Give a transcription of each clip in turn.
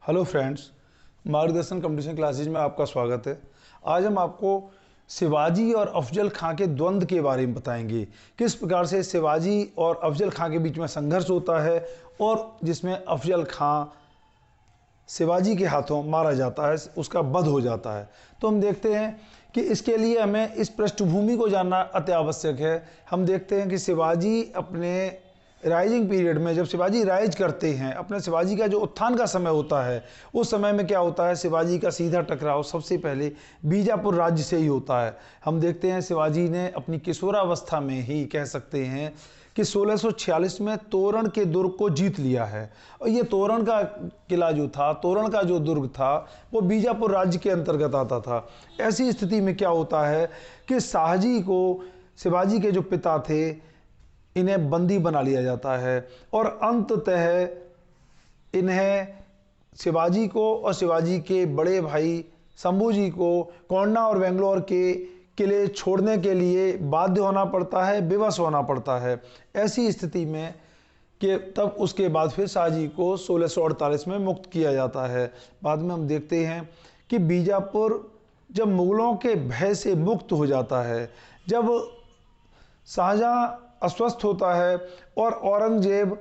Hello friends, मार्गदर्शन competition classes में आपका स्वागत है। आज हम आपको शिवाजी और अफजल खां के द्वंद्व के बारे में बताएंगे। किस प्रकार से शिवाजी और अफजल खां के बीच में संघर्ष होता है और जिसमें अफजल खां शिवाजी के हाथों मारा जाता है, उसका वध हो जाता है। तो हम देखते हैं कि इसके लिए हमें इस पृष्ठभूमि को जानना अति आवश्यक है। हम देखते हैं कि शिवाजी अपने राइजिंग पीरियड में, जब शिवाजी राइज करते हैं, अपने शिवाजी का जो उत्थान का समय होता है, उस समय में क्या होता है, शिवाजी का सीधा टकराव सबसे पहले बीजापुर राज्य से ही होता है। हम देखते हैं शिवाजी ने अपनी किशोरावस्था में ही, कह सकते हैं कि 1646 में तोरण के दुर्ग को जीत लिया है। और ये तोरण का किला जो था, तोरण का जो दुर्ग था, वो बीजापुर राज्य के अंतर्गत आता था। ऐसी स्थिति में क्या होता है कि शाहजी को, शिवाजी के जो पिता थे, इन्हें बंदी बना लिया जाता है और अंततः इन्हें शिवाजी को और शिवाजी के बड़े भाई शंभू को कोंडा और बेंगलोर के किले छोड़ने के लिए बाध्य होना पड़ता है, विवश होना पड़ता है। ऐसी स्थिति में कि तब उसके बाद फिर शाहजी को 1648 में मुक्त किया जाता है। बाद में हम देखते हैं कि बीजापुर जब मुगलों के भय से मुक्त हो जाता है, जब शाहजहां अस्वस्थ होता है और औरंगजेब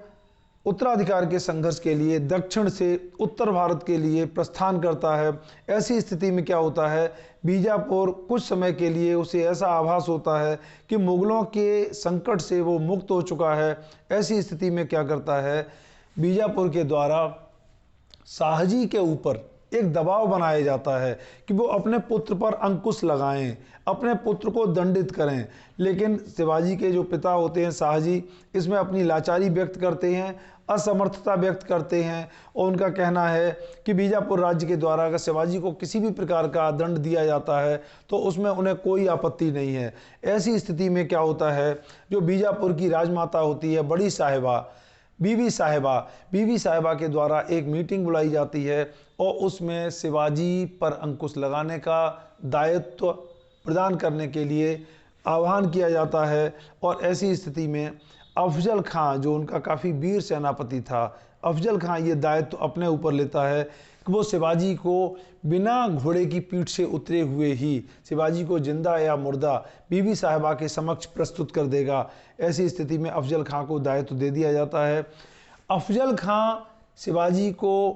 उत्तराधिकार के संघर्ष के लिए दक्षिण से उत्तर भारत के लिए प्रस्थान करता है, ऐसी स्थिति में क्या होता है, बीजापुर कुछ समय के लिए उसे ऐसा आभास होता है कि मुगलों के संकट से वो मुक्त हो चुका है। ऐसी स्थिति में क्या करता है, बीजापुर के द्वारा शाहजी के ऊपर एक दबाव बनाया जाता है कि वो अपने पुत्र पर अंकुश लगाएं, अपने पुत्र को दंडित करें। लेकिन शिवाजी के जो पिता होते हैं शाहजी, इसमें अपनी लाचारी व्यक्त करते हैं, असमर्थता व्यक्त करते हैं और उनका कहना है कि बीजापुर राज्य के द्वारा अगर शिवाजी को किसी भी प्रकार का दंड दिया जाता है तो उसमें उन्हें कोई आपत्ति नहीं है। ऐसी स्थिति में क्या होता है, जो बीजापुर की राजमाता होती है, बड़ी साहिबा, बीबी साहिबा के द्वारा एक मीटिंग बुलाई जाती है और उसमें शिवाजी पर अंकुश लगाने का दायित्व प्रदान करने के लिए आह्वान किया जाता है। और ऐसी स्थिति में अफजल खां, जो उनका काफ़ी वीर सेनापति था, अफजल खां ये दायित्व अपने ऊपर लेता है कि वो शिवाजी को बिना घोड़े की पीठ से उतरे हुए ही शिवाजी को जिंदा या मुर्दा बीबी साहिबा के समक्ष प्रस्तुत कर देगा। ऐसी स्थिति में अफजल खां को दायित्व दे दिया जाता है। अफजल खां शिवाजी को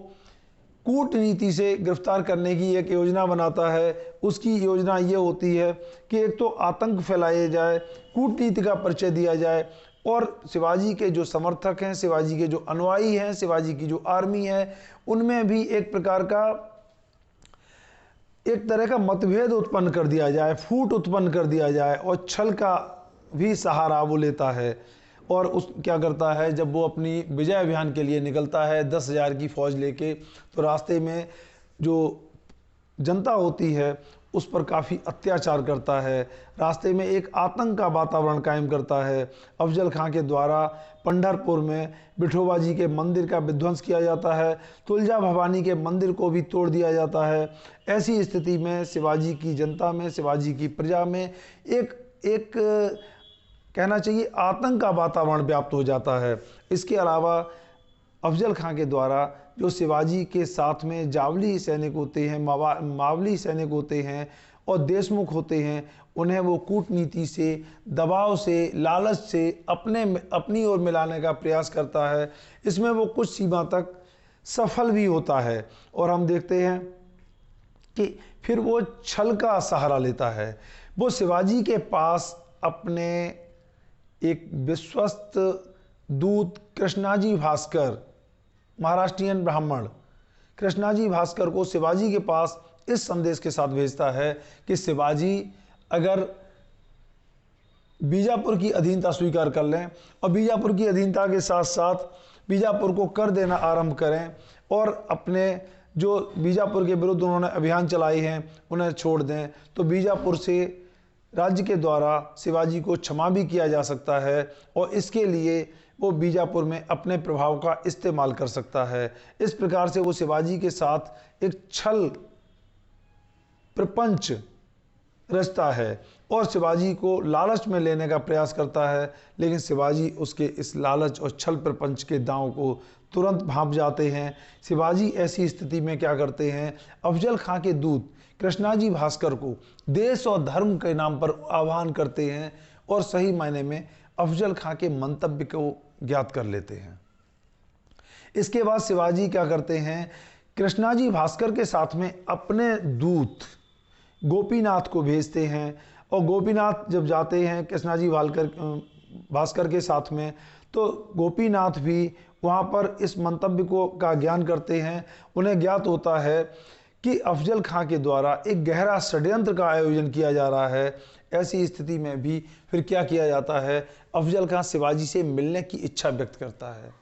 कूटनीति से गिरफ्तार करने की एक योजना बनाता है। उसकी योजना ये होती है कि एक तो आतंक फैलाया जाए, कूटनीति का परिचय दिया जाए और शिवाजी के जो समर्थक हैं, शिवाजी के जो अनुयायी हैं, शिवाजी की जो आर्मी है, उनमें भी एक प्रकार का, एक तरह का मतभेद उत्पन्न कर दिया जाए, फूट उत्पन्न कर दिया जाए और छल का भी सहारा वो लेता है। और उस क्या करता है, जब वो अपनी विजय अभियान के लिए निकलता है 10,000 की फौज लेके, तो रास्ते में जो जनता होती है उस पर काफ़ी अत्याचार करता है, रास्ते में एक आतंक का वातावरण कायम करता है। अफजल खां के द्वारा पंढरपुर में विठोबा जी के मंदिर का विध्वंस किया जाता है, तुलजा भवानी के मंदिर को भी तोड़ दिया जाता है। ऐसी स्थिति में शिवाजी की जनता में, शिवाजी की प्रजा में एक कहना चाहिए आतंक का वातावरण व्याप्त हो जाता है। इसके अलावा अफजल खां के द्वारा जो शिवाजी के साथ में जावली सैनिक होते हैं, मावली सैनिक होते हैं और देशमुख होते हैं, उन्हें वो कूटनीति से, दबाव से, लालच से अपनी ओर मिलाने का प्रयास करता है। इसमें वो कुछ सीमा तक सफल भी होता है और हम देखते हैं कि फिर वो छल का सहारा लेता है। वो शिवाजी के पास अपने एक विश्वस्त दूत कृष्णाजी भास्कर, महाराष्ट्रियन ब्राह्मण कृष्णाजी भास्कर को शिवाजी के पास इस संदेश के साथ भेजता है कि शिवाजी अगर बीजापुर की अधीनता स्वीकार कर लें और बीजापुर की अधीनता के साथ साथ बीजापुर को कर देना आरंभ करें और अपने जो बीजापुर के विरुद्ध उन्होंने अभियान चलाए हैं उन्हें छोड़ दें, तो बीजापुर से राज्य के द्वारा शिवाजी को क्षमा भी किया जा सकता है और इसके लिए वो बीजापुर में अपने प्रभाव का इस्तेमाल कर सकता है। इस प्रकार से वो शिवाजी के साथ एक छल प्रपंच रचता है और शिवाजी को लालच में लेने का प्रयास करता है, लेकिन शिवाजी उसके इस लालच और छल प्रपंच के दांव को तुरंत भांप जाते हैं। शिवाजी ऐसी स्थिति में क्या करते हैं, अफजल खां के दूत कृष्णाजी भास्कर को देश और धर्म के नाम पर आह्वान करते हैं और सही मायने में अफजल खां के मंतव्य को ज्ञात कर लेते हैं। इसके बाद शिवाजी क्या करते हैं, कृष्णाजी भास्कर के साथ में अपने दूत गोपीनाथ को भेजते हैं और गोपीनाथ जब जाते हैं कृष्णाजी भास्कर के साथ में, तो गोपीनाथ भी वहाँ पर इस मंतव्य को का ज्ञान करते हैं। उन्हें ज्ञात होता है कि अफजल खां के द्वारा एक गहरा षड्यंत्र का आयोजन किया जा रहा है। ऐसी स्थिति में भी फिर क्या किया जाता है, अफजल खां शिवाजी से मिलने की इच्छा व्यक्त करता है,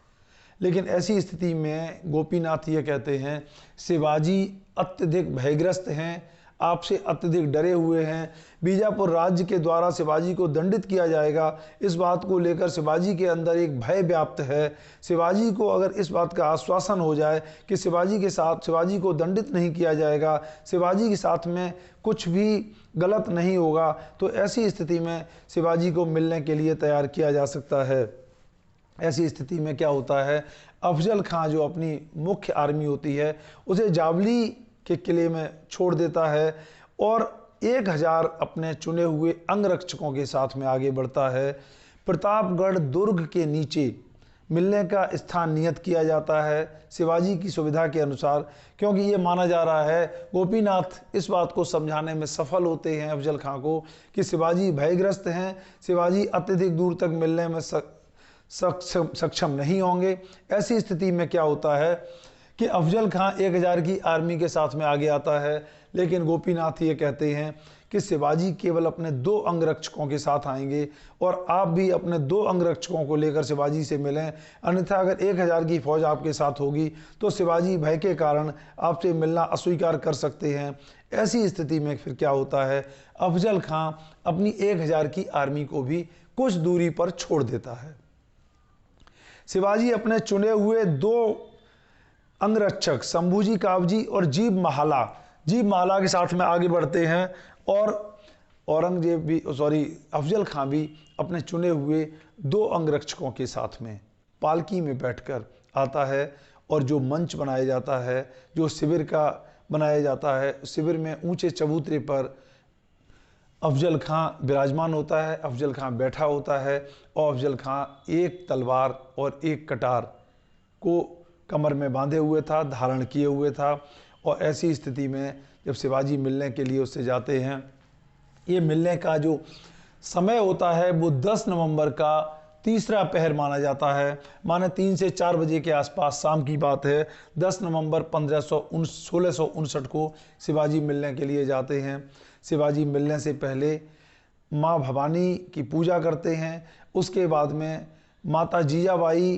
लेकिन ऐसी स्थिति में गोपीनाथ ये कहते हैं, शिवाजी अत्यधिक भयग्रस्त हैं, आपसे अत्यधिक डरे हुए हैं, बीजापुर राज्य के द्वारा शिवाजी को दंडित किया जाएगा, इस बात को लेकर शिवाजी के अंदर एक भय व्याप्त है। शिवाजी को अगर इस बात का आश्वासन हो जाए कि शिवाजी को दंडित नहीं किया जाएगा, शिवाजी के साथ में कुछ भी गलत नहीं होगा, तो ऐसी स्थिति में शिवाजी को मिलने के लिए तैयार किया जा सकता है। ऐसी स्थिति में क्या होता है, अफजल खां जो अपनी मुख्य आर्मी होती है उसे जावली के किले में छोड़ देता है और 1000 अपने चुने हुए अंगरक्षकों के साथ में आगे बढ़ता है। प्रतापगढ़ दुर्ग के नीचे मिलने का स्थान नियत किया जाता है शिवाजी की सुविधा के अनुसार, क्योंकि ये माना जा रहा है, गोपीनाथ इस बात को समझाने में सफल होते हैं अफजल खां को कि शिवाजी भयग्रस्त हैं, शिवाजी अत्यधिक दूर तक मिलने में सक्षम नहीं होंगे। ऐसी स्थिति में क्या होता है कि अफजल खां 1000 की आर्मी के साथ में आगे आता है, लेकिन गोपीनाथ ये कहते हैं कि शिवाजी केवल अपने 2 अंगरक्षकों के साथ आएंगे और आप भी अपने 2 अंगरक्षकों को लेकर शिवाजी से मिलें, अन्यथा अगर 1000 की फौज आपके साथ होगी तो शिवाजी भय के कारण आपसे मिलना अस्वीकार कर सकते हैं। ऐसी स्थिति में फिर क्या होता है, अफजल खां अपनी 1000 की आर्मी को भी कुछ दूरी पर छोड़ देता है। शिवाजी अपने चुने हुए 2 अंगरक्षक शंभूजी कावजी और जीब महाला के साथ में आगे बढ़ते हैं और अफजल खां भी अपने चुने हुए 2 अंगरक्षकों के साथ में पालकी में बैठकर आता है और जो मंच बनाया जाता है, जो शिविर का बनाया जाता है, शिविर में ऊंचे चबूतरे पर अफजल खां विराजमान होता है, अफजल खां बैठा होता है और अफजल खां एक तलवार और एक कटार को कमर में बांधे हुए था, धारण किए हुए था। और ऐसी स्थिति में जब शिवाजी मिलने के लिए उससे जाते हैं, ये मिलने का जो समय होता है वो 10 नवंबर का तीसरा पहर माना जाता है, माने 3 से 4 बजे के आसपास शाम की बात है। 10 नवंबर 1659 को शिवाजी मिलने के लिए जाते हैं। शिवाजी मिलने से पहले माँ भवानी की पूजा करते हैं, उसके बाद में माता जीजाबाई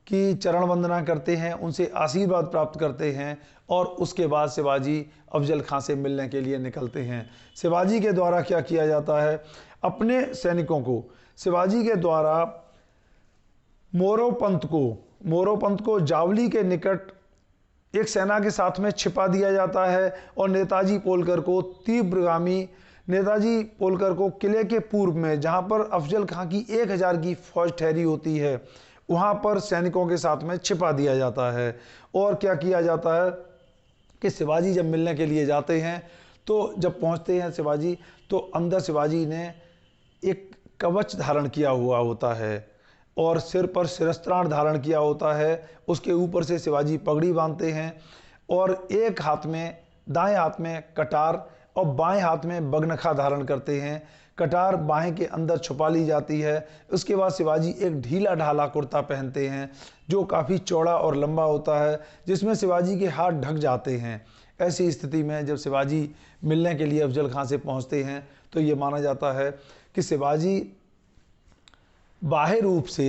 की चरण वंदना करते हैं, उनसे आशीर्वाद प्राप्त करते हैं और उसके बाद शिवाजी अफजल खां से मिलने के लिए निकलते हैं। शिवाजी के द्वारा क्या किया जाता है, अपने सैनिकों को शिवाजी के द्वारा मोरोपंत को जावली के निकट एक सेना के साथ में छिपा दिया जाता है और नेताजी पोलकर को किले के पूर्व में, जहां पर अफजल खां की 1000 की फौज ठहरी होती है, वहां पर सैनिकों के साथ में छिपा दिया जाता है। और क्या किया जाता है कि शिवाजी जब मिलने के लिए जाते हैं तो जब पहुंचते हैं शिवाजी, तो अंदर शिवाजी ने एक कवच धारण किया हुआ होता है और सिर पर शिरस्त्राण धारण किया होता है। उसके ऊपर से शिवाजी पगड़ी बांधते हैं और एक हाथ में, दाएं हाथ में कटार और बाएं हाथ में बगनखा धारण करते हैं। कटार बाहें के अंदर छुपा ली जाती है। उसके बाद शिवाजी एक ढीला ढाला कुर्ता पहनते हैं जो काफ़ी चौड़ा और लंबा होता है, जिसमें शिवाजी के हाथ ढक जाते हैं। ऐसी स्थिति में जब शिवाजी मिलने के लिए अफजल खां से पहुंचते हैं तो ये माना जाता है कि शिवाजी बाह्य रूप से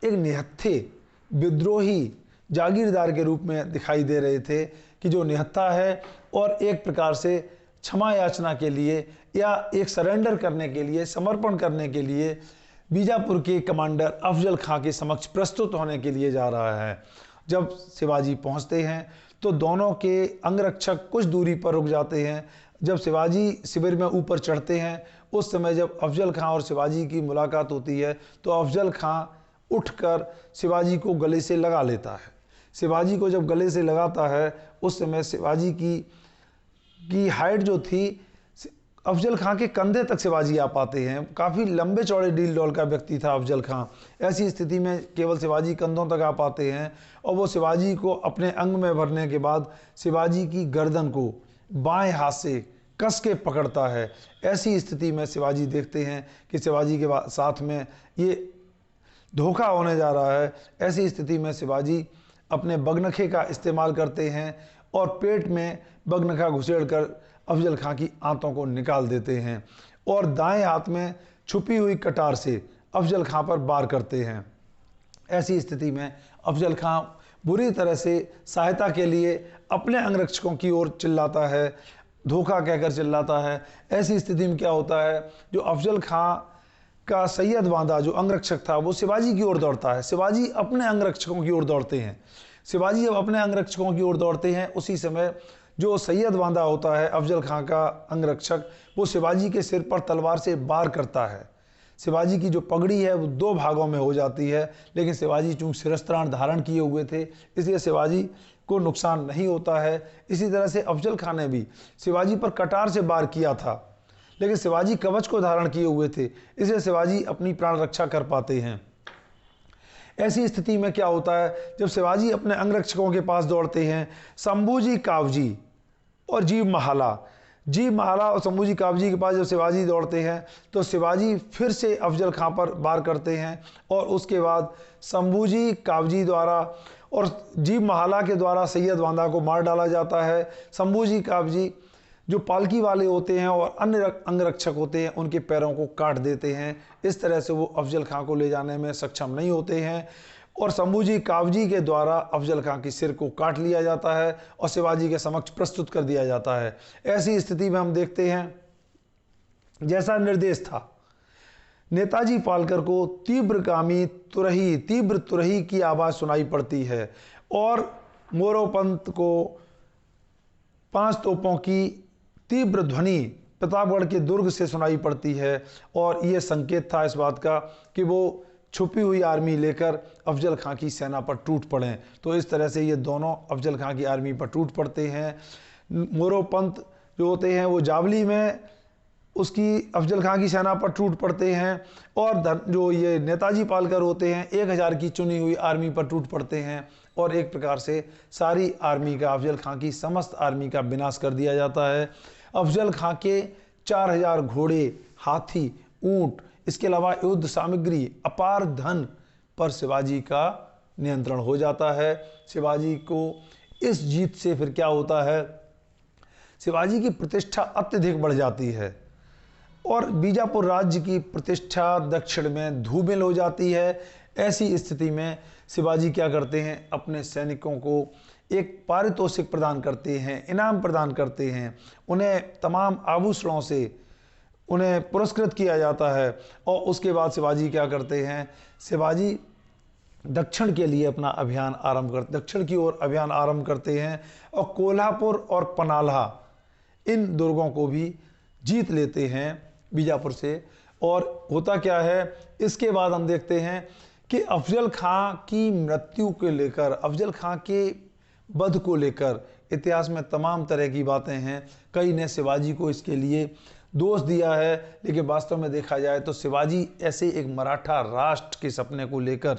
एक निहत्थे विद्रोही जागीरदार के रूप में दिखाई दे रहे थे कि जो निहत्था है और एक प्रकार से क्षमा याचना के लिए या एक सरेंडर करने के लिए, समर्पण करने के लिए बीजापुर के कमांडर अफजल खां के समक्ष प्रस्तुत होने के लिए जा रहा है। जब शिवाजी पहुंचते हैं तो दोनों के अंगरक्षक कुछ दूरी पर रुक जाते हैं। जब शिवाजी शिविर में ऊपर चढ़ते हैं, उस समय जब अफजल खां और शिवाजी की मुलाकात होती है तो अफजल खां उठकर शिवाजी को गले से लगा लेता है। शिवाजी को जब गले से लगाता है, उस समय शिवाजी की हाइट जो थी, अफजल खां के कंधे तक शिवाजी आ पाते हैं। काफ़ी लंबे चौड़े डील डॉल का व्यक्ति था अफजल खां। ऐसी स्थिति में केवल शिवाजी कंधों तक आ पाते हैं और वो शिवाजी को अपने अंग में भरने के बाद शिवाजी की गर्दन को बाएं हाथ से कस के पकड़ता है। ऐसी स्थिति में शिवाजी देखते हैं कि शिवाजी के साथ में ये धोखा होने जा रहा है। ऐसी स्थिति में शिवाजी अपने बगनखे का इस्तेमाल करते हैं और पेट में बगनखा घुसेड़कर अफजल खां की आंतों को निकाल देते हैं और दाएं हाथ में छुपी हुई कटार से अफजल खां पर वार करते हैं। ऐसी स्थिति में अफजल खां बुरी तरह से सहायता के लिए अपने अंगरक्षकों की ओर चिल्लाता है, धोखा कहकर चिल्लाता है। ऐसी स्थिति में क्या होता है, जो अफजल खां का सैयद बांदा जो अंगरक्षक था वो शिवाजी की ओर दौड़ता है। शिवाजी अपने अंगरक्षकों की ओर दौड़ते हैं। शिवाजी जब अपने अंगरक्षकों की ओर दौड़ते हैं, उसी समय जो सैयद बांदा होता है अफजल खां का अंगरक्षक, वो शिवाजी के सिर पर तलवार से वार करता है। शिवाजी की जो पगड़ी है वो 2 भागों में हो जाती है, लेकिन शिवाजी चूंकि शिरस्त्राण धारण किए हुए थे इसलिए शिवाजी को नुकसान नहीं होता है। इसी तरह से अफजल खां ने भी शिवाजी पर कटार से वार किया था, लेकिन शिवाजी कवच को धारण किए हुए थे, इसलिए शिवाजी अपनी प्राण रक्षा कर पाते हैं। ऐसी स्थिति में क्या होता है, जब शिवाजी अपने अंगरक्षकों के पास दौड़ते हैं, शंभूजी कावजी और जीव महाला और शंभूजी कावजी के पास जब शिवाजी दौड़ते हैं तो शिवाजी फिर से अफजल खां पर वार करते हैं और उसके बाद शंभूजी कावजी द्वारा और जीव महाला के द्वारा सैयद बांदा को मार डाला जाता है। शंभूजी कावजी जो पालकी वाले होते हैं और अन्य अंगरक्षक होते हैं उनके पैरों को काट देते हैं। इस तरह से वो अफजल खां को ले जाने में सक्षम नहीं होते हैं और शंभूजी कावजी के द्वारा अफजल खां के सिर को काट लिया जाता है और शिवाजी के समक्ष प्रस्तुत कर दिया जाता है। ऐसी स्थिति में हम देखते हैं, जैसा निर्देश था, नेताजी पालकर को तीव्रगामी तीव्र तुरही की आवाज़ सुनाई पड़ती है और मोरोपंत को 5 तोपों की तीव्र ध्वनि प्रतापगढ़ के दुर्ग से सुनाई पड़ती है और यह संकेत था इस बात का कि वो छुपी हुई आर्मी लेकर अफजल खां की सेना पर टूट पड़े। तो इस तरह से ये दोनों अफजल खां की आर्मी पर टूट पड़ते हैं। मोरोपंत जो होते हैं वो जावली में उसकी अफजल खां की सेना पर टूट पड़ते हैं और जो ये नेताजी पालकर होते हैं 1000 की चुनी हुई आर्मी पर टूट पड़ते हैं और एक प्रकार से सारी आर्मी का, अफजल खां की समस्त आर्मी का विनाश कर दिया जाता है। अफजल खां के 4000 घोड़े, हाथी, ऊंट, इसके अलावा युद्ध सामग्री, अपार धन पर शिवाजी का नियंत्रण हो जाता है। शिवाजी को इस जीत से फिर क्या होता है, शिवाजी की प्रतिष्ठा अत्यधिक बढ़ जाती है और बीजापुर राज्य की प्रतिष्ठा दक्षिण में धूमिल हो जाती है। ऐसी स्थिति में शिवाजी क्या करते हैं, अपने सैनिकों को एक पारितोषिक प्रदान करते हैं, इनाम प्रदान करते हैं, उन्हें तमाम आभूषणों से उन्हें पुरस्कृत किया जाता है। और उसके बाद शिवाजी क्या करते हैं, शिवाजी दक्षिण के लिए अपना अभियान आरंभ करते, दक्षिण की ओर अभियान आरंभ करते हैं और कोल्हापुर और पनालहा इन दुर्गों को भी जीत लेते हैं बीजापुर से। और होता क्या है, इसके बाद हम देखते हैं कि अफजल खां की मृत्यु को लेकर, अफजल खां के वध को लेकर इतिहास में तमाम तरह की बातें हैं। कई ने शिवाजी को इसके लिए दोष दिया है, लेकिन वास्तव में देखा जाए तो शिवाजी ऐसे एक मराठा राष्ट्र के सपने को लेकर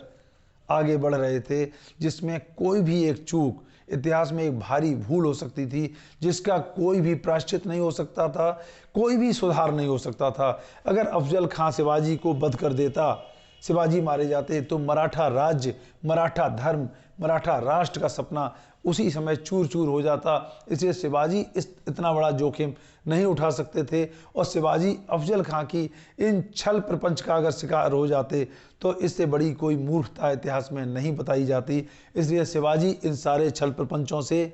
आगे बढ़ रहे थे जिसमें कोई भी एक चूक इतिहास में एक भारी भूल हो सकती थी, जिसका कोई भी प्रायश्चित नहीं हो सकता था, कोई भी सुधार नहीं हो सकता था। अगर अफजल खां शिवाजी को वध कर देता, शिवाजी मारे जाते, तो मराठा राज्य, मराठा धर्म, मराठा राष्ट्र का सपना उसी समय चूर चूर हो जाता। इसलिए शिवाजी इतना बड़ा जोखिम नहीं उठा सकते थे और शिवाजी अफजल खां की इन छल प्रपंच का अगर शिकार हो जाते तो इससे बड़ी कोई मूर्खता इतिहास में नहीं बताई जाती। इसलिए शिवाजी इन सारे छल प्रपंचों से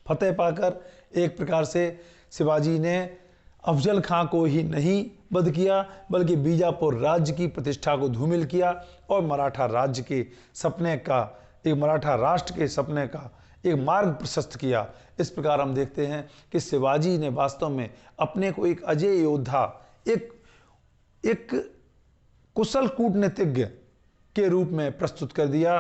फतेह पाकर एक प्रकार से शिवाजी ने अफजल खां को ही नहीं वध किया, बल्कि बीजापुर राज्य की प्रतिष्ठा को धूमिल किया और मराठा राज्य के सपने का, एक मराठा राष्ट्र के सपने का एक मार्ग प्रशस्त किया। इस प्रकार हम देखते हैं कि शिवाजी ने वास्तव में अपने को एक अजेय योद्धा, एक कुशल कूटनीतिज्ञ के रूप में प्रस्तुत कर दिया।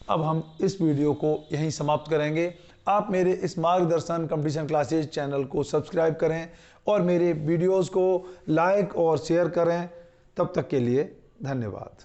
अब हम इस वीडियो को यहीं समाप्त करेंगे। आप मेरे इस मार्गदर्शन कंपटीशन क्लासेज चैनल को सब्सक्राइब करें और मेरे वीडियोस को लाइक और शेयर करें। तब तक के लिए धन्यवाद।